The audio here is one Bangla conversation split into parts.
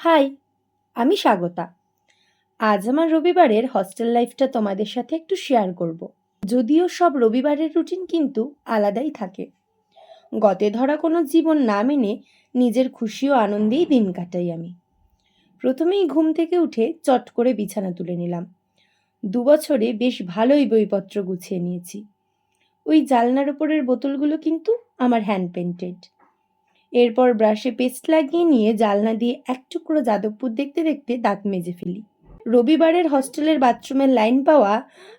হাই, আমি স্বাগতা। আজ আমার রবিবারের হস্টেল লাইফটা তোমাদের সাথে একটু শেয়ার করব। যদিও সব রবিবারের রুটিন কিন্তু আলাদাই থাকে। গতে ধরা কোনো জীবন না মেনে নিজের খুশি ও আনন্দেই দিন কাটাই আমি। প্রথমেই ঘুম থেকে উঠে চট করে বিছানা তুলে নিলাম। 2 বছরে বেশ ভালোই বইপত্র গুছিয়ে নিয়েছি। ওই জানলার ওপরের বোতলগুলো কিন্তু আমার হ্যান্ড পেন্টেড। এরপর ব্রাশে পেস্ট লাগিয়ে নিয়ে জানলা দিয়ে এক টুকরো যাদবপুর দেখতে দেখতে দাঁত মেজে ফেলি। রবিবারের হস্টেলের বাথরুমের লাইন পাওয়া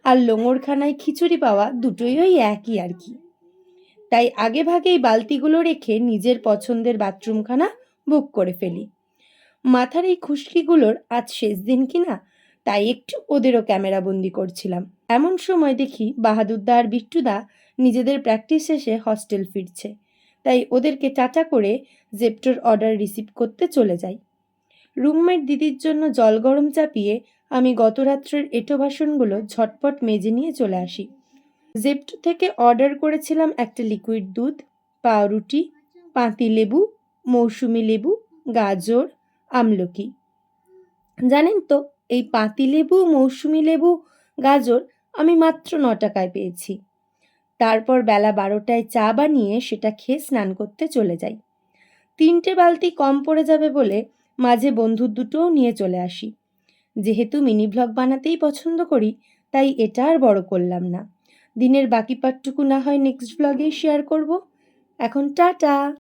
আর লোঙরখানায় খিচুড়ি পাওয়া দুটোই ওই একই আর কি। তাই আগে ভাগেই বালতিগুলো রেখে নিজের পছন্দের বাথরুমখানা বুক করে ফেলি। মাথার এই খুশকিগুলোর আজ শেষ দিন কিনা, তাই একটু ওদেরও ক্যামেরাবন্দি করছিলাম। এমন সময় দেখি বাহাদুরদা আর বিট্টুদা নিজেদের প্র্যাকটিস শেষে হস্টেল ফিরছে, তাই ওদেরকে টাটা করে জেপ্টোর অর্ডার রিসিভ করতে চলে যাই। রুমমেট দিদির জন্য জল গরম চাপিয়ে আমি গত রাত্রের এঁটো বাসনগুলো ঝটপট মেজে নিয়ে চলে আসি। জেপ্টো থেকে অর্ডার করেছিলাম একটা লিকুইড দুধ, পাউরুটি, পাতিলেবু, মৌসুমি লেবু, গাজর, আমলকি। জানেন তো, এই পাতিলেবু, মৌসুমি লেবু, গাজর আমি মাত্র 9 টাকায় পেয়েছি। তারপর বেলা 12টায় চা বানিয়ে সেটা খেয়ে স্নান করতে চলে যাই। 3টে বালতি কম পড়ে যাবে বলে মাঝে বন্ধুর দুটোও নিয়ে চলে আসি। যেহেতু মিনি ভ্লগ বানাতেই পছন্দ করি, তাই এটা আর বড় করলাম না। দিনের বাকি পার্টটুকু না হয় নেক্সট ভ্লগেই শেয়ার করব। এখন টাটা।